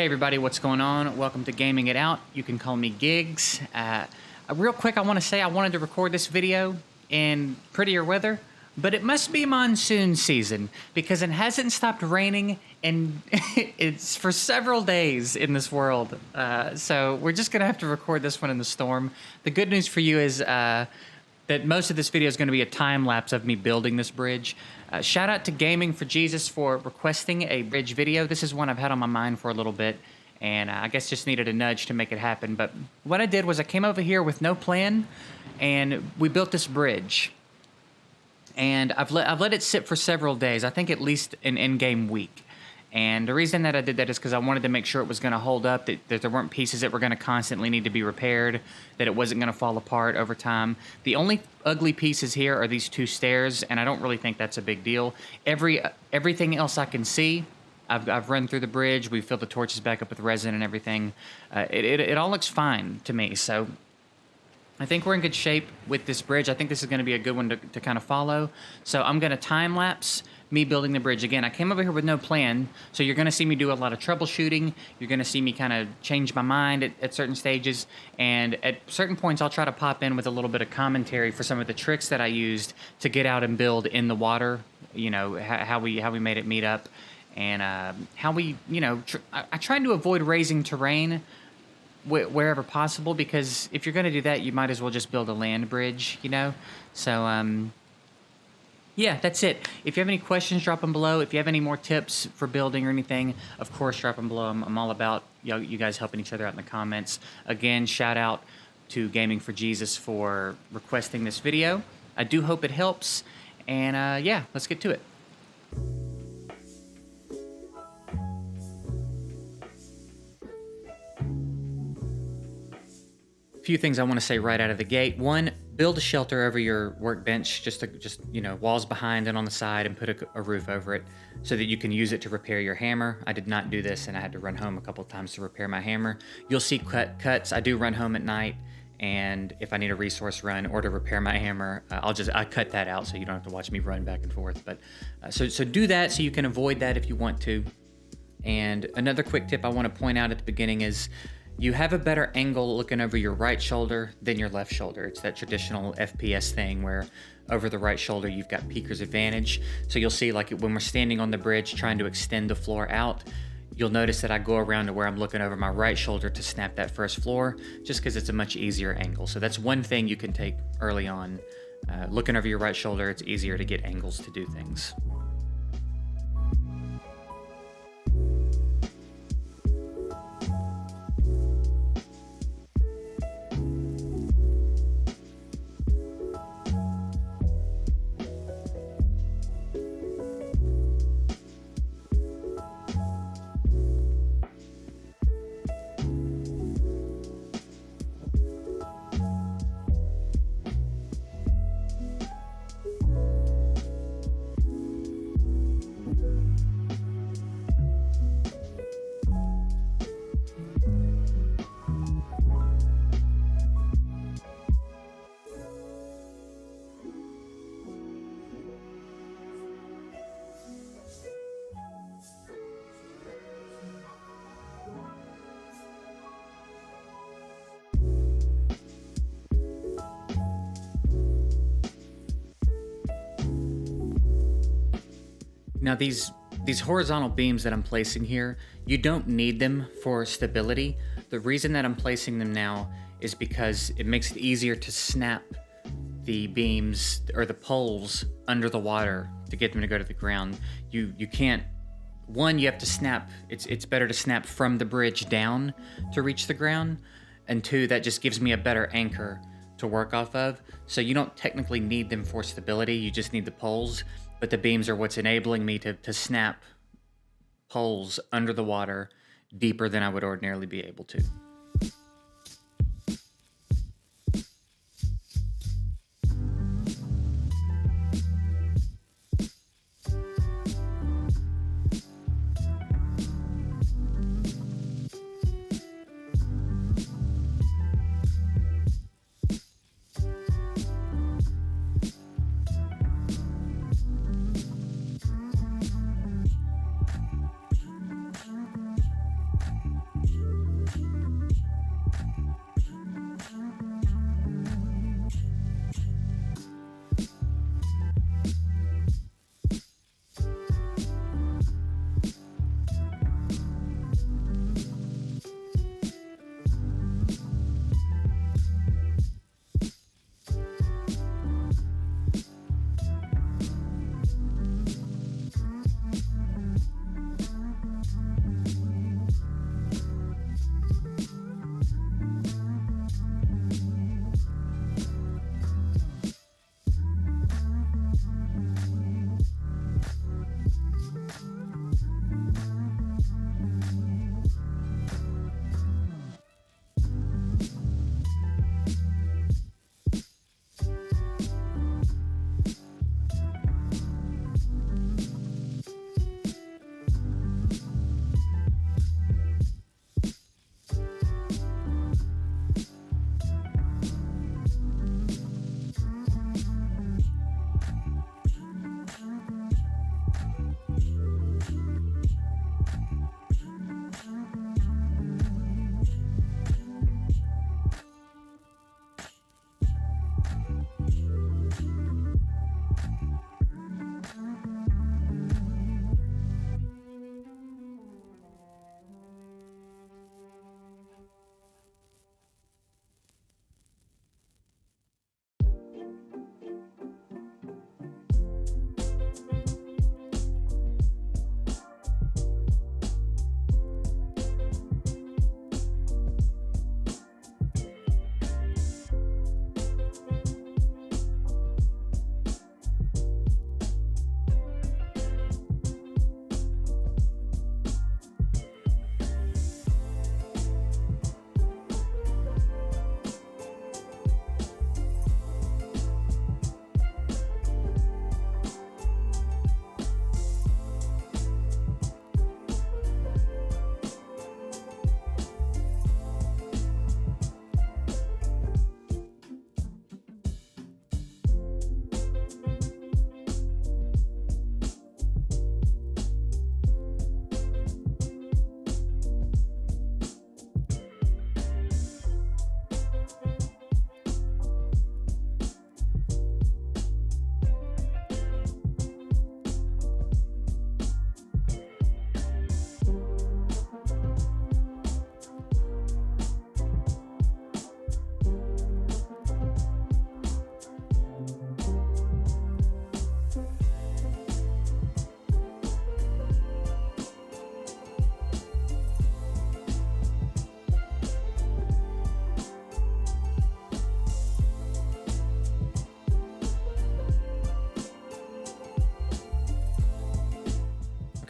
Hey everybody, what's going on? Welcome to Gaming It Out. You can call me Gigs. Real quick, I want to say I wanted to record this video in prettier weather, but it must be monsoon season because it hasn't stopped raining and it's for several days in this world. So we're just going to have to record this one in the storm. The good news for you is that most of this video is going to be a time lapse of me building this bridge. Shout out to Gaming for Jesus for requesting a bridge video. This is one I've had on my mind for a little bit, and I guess just needed a nudge to make it happen. But what I did was I came over here with no plan, and we built this bridge. And I've let it sit for several days. I think at least an in-game week. And the reason that I did that is because I wanted to make sure it was going to hold up, that there weren't pieces that were going to constantly need to be repaired, that it wasn't going to fall apart over time. The only ugly pieces here are these two stairs, and I don't really think that's a big deal. Everything else I can see, I've run through the bridge. We filled the torches back up with resin and everything. It all looks fine to me, so I think we're in good shape with this bridge. I think this is going to be a good one to kind of follow. So I'm going to time-lapse me building the bridge. Again, I came over here with no plan, so you're going to see me do a lot of troubleshooting. You're going to see me kind of change my mind at certain stages, and at certain points I'll try to pop in with a little bit of commentary for some of the tricks that I used to get out and build in the water, you know, how we made it meet up, and how we, you know, I tried to avoid raising terrain wherever possible, because if you're going to do that, you might as well just build a land bridge, you know? So, yeah, that's it. If you have any questions, drop them below. If you have any more tips for building or anything, of course, drop them below. I'm all about you guys helping each other out in the comments. Again, shout out to Gaming for Jesus for requesting this video. I do hope it helps. And, yeah, let's get to it. Few things I want to say right out of the gate. One, build a shelter over your workbench, just you know, walls behind and on the side, and put a roof over it so that you can use it to repair your hammer. I did not do this, and I had to run home a couple times to repair my hammer. You'll see cuts. I do run home at night, and if I need a resource run or to repair my hammer, I cut that out so you don't have to watch me run back and forth. But so do that so you can avoid that if you want to. And another quick tip I want to point out at the beginning is, you have a better angle looking over your right shoulder than your left shoulder. It's that traditional FPS thing where over the right shoulder you've got peeker's advantage. So you'll see, like, when we're standing on the bridge trying to extend the floor out, you'll notice that I go around to where I'm looking over my right shoulder to snap that first floor, just because it's a much easier angle. So that's one thing you can take early on. Looking over your right shoulder, it's easier to get angles to do things. Now these horizontal beams that I'm placing here, you don't need them for stability. The reason that I'm placing them now is because it makes it easier to snap the beams or the poles under the water to get them to go to the ground. You can't, one, you have to snap, it's better to snap from the bridge down to reach the ground, and two, that just gives me a better anchor to work off of. So you don't technically need them for stability, you just need the poles. But the beams are what's enabling me to snap poles under the water deeper than I would ordinarily be able to.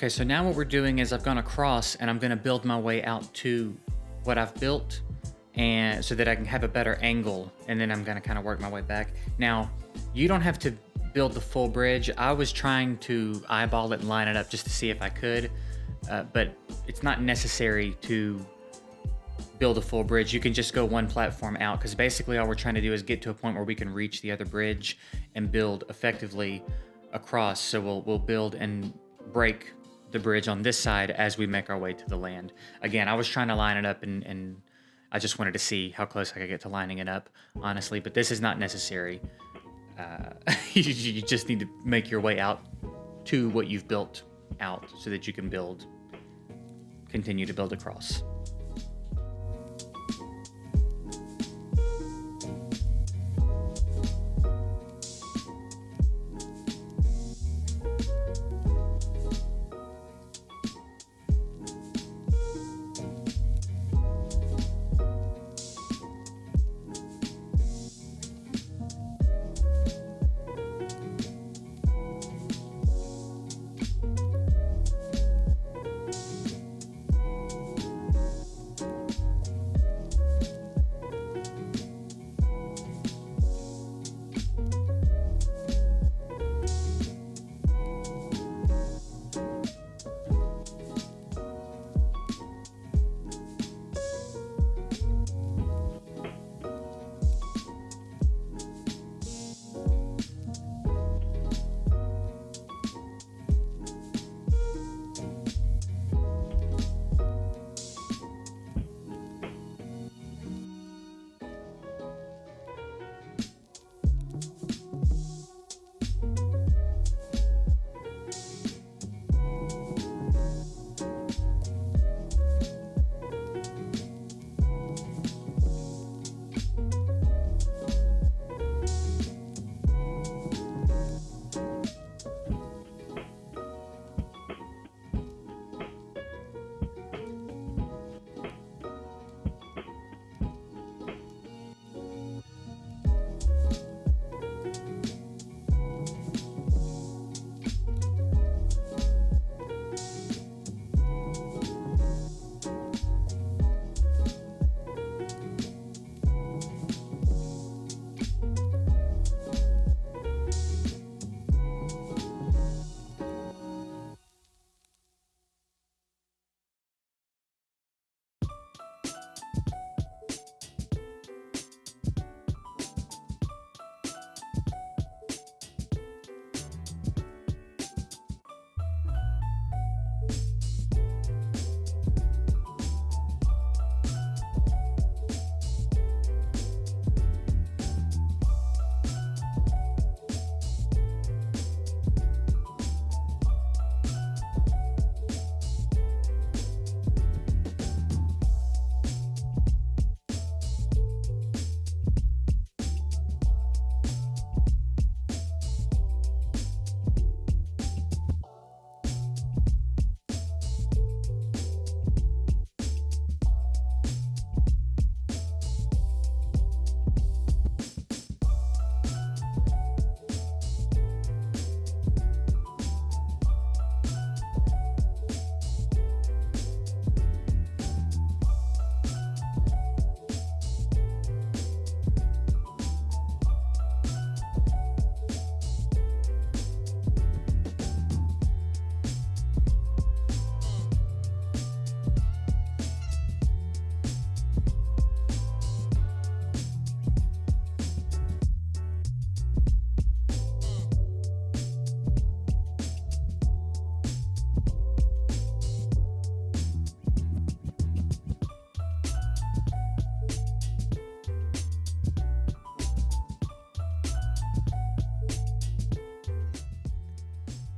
Okay, so now what we're doing is I've gone across and I'm gonna build my way out to what I've built, and so that I can have a better angle, and then I'm gonna kind of work my way back. Now, you don't have to build the full bridge. I was trying to eyeball it and line it up just to see if I could, but it's not necessary to build a full bridge. You can just go one platform out, because basically all we're trying to do is get to a point where we can reach the other bridge and build effectively across. So we'll build and break the bridge on this side as we make our way to the land. Again, I was trying to line it up, and I just wanted to see how close I could get to lining it up, honestly, but this is not necessary. You just need to make your way out to what you've built out so that you can continue to build across.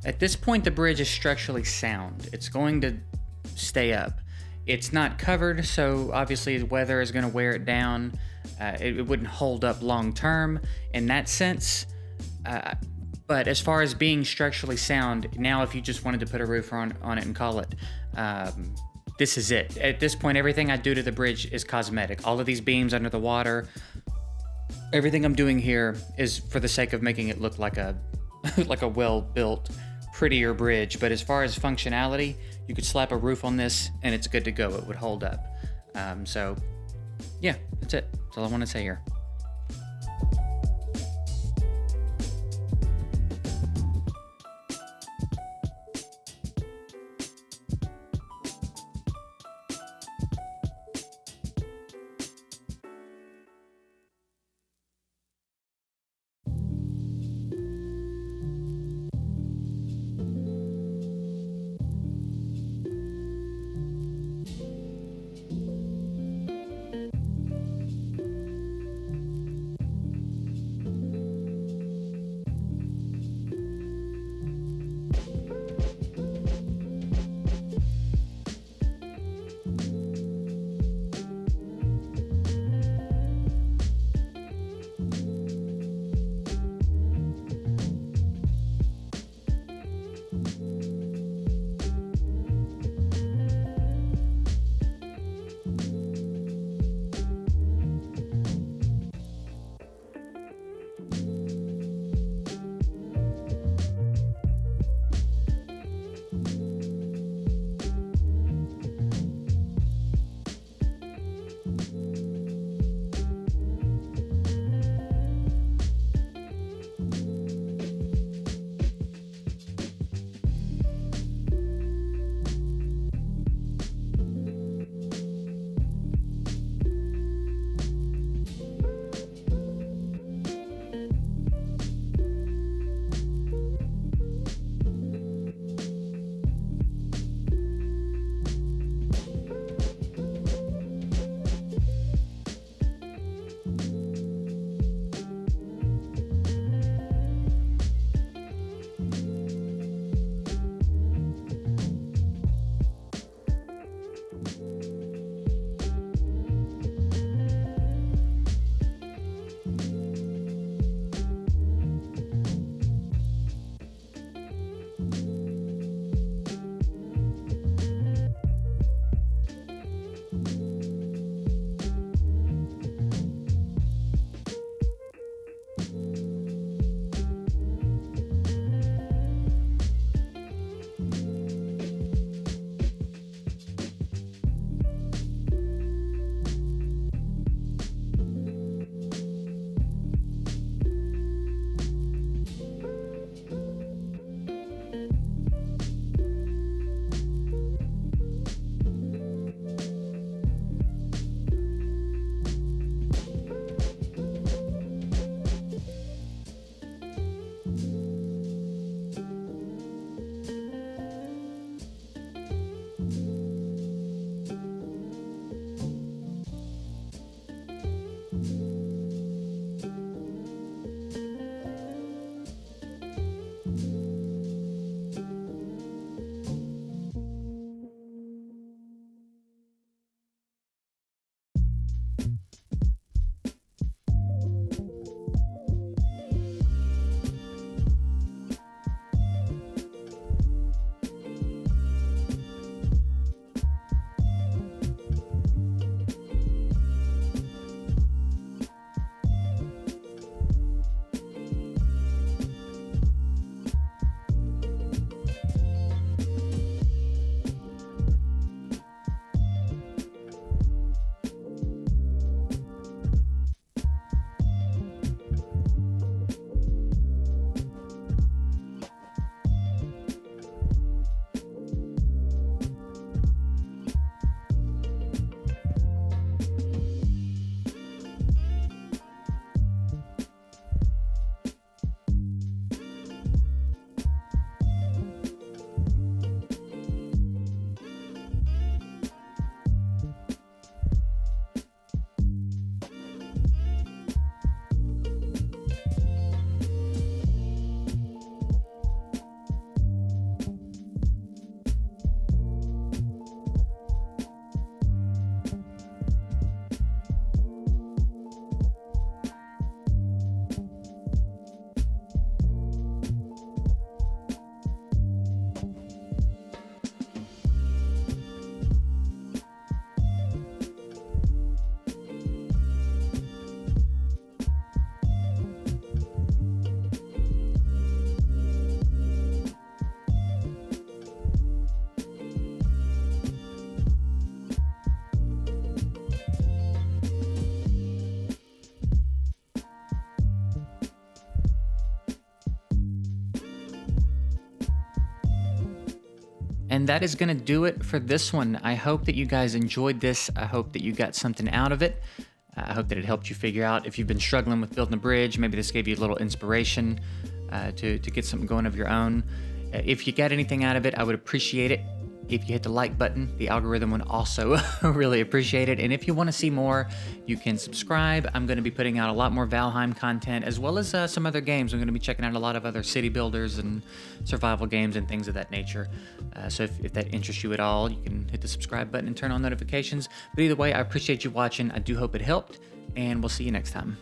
At this point, the bridge is structurally sound. It's going to stay up. It's not covered, so obviously the weather is going to wear it down. It wouldn't hold up long term in that sense. But as far as being structurally sound, now if you just wanted to put a roof on it and call it, this is it. At this point, everything I do to the bridge is cosmetic. All of these beams under the water, everything I'm doing here is for the sake of making it look like a like a well-built prettier bridge, but as far as functionality, you could slap a roof on this and it's good to go. It would hold up. So yeah, that's it. That's all I want to say here. And that is going to do it for this one. I hope that you guys enjoyed this. I hope that you got something out of it. I hope that it helped you figure out if you've been struggling with building a bridge. Maybe this gave you a little inspiration to get something going of your own. If you got anything out of it, I would appreciate it if you hit the like button. The algorithm would also really appreciate it. And if you want to see more, you can subscribe. I'm going to be putting out a lot more Valheim content, as well as some other games. I'm going to be checking out a lot of other city builders and survival games and things of that nature. So if that interests you at all, you can hit the subscribe button and turn on notifications. But either way, I appreciate you watching. I do hope it helped, and we'll see you next time.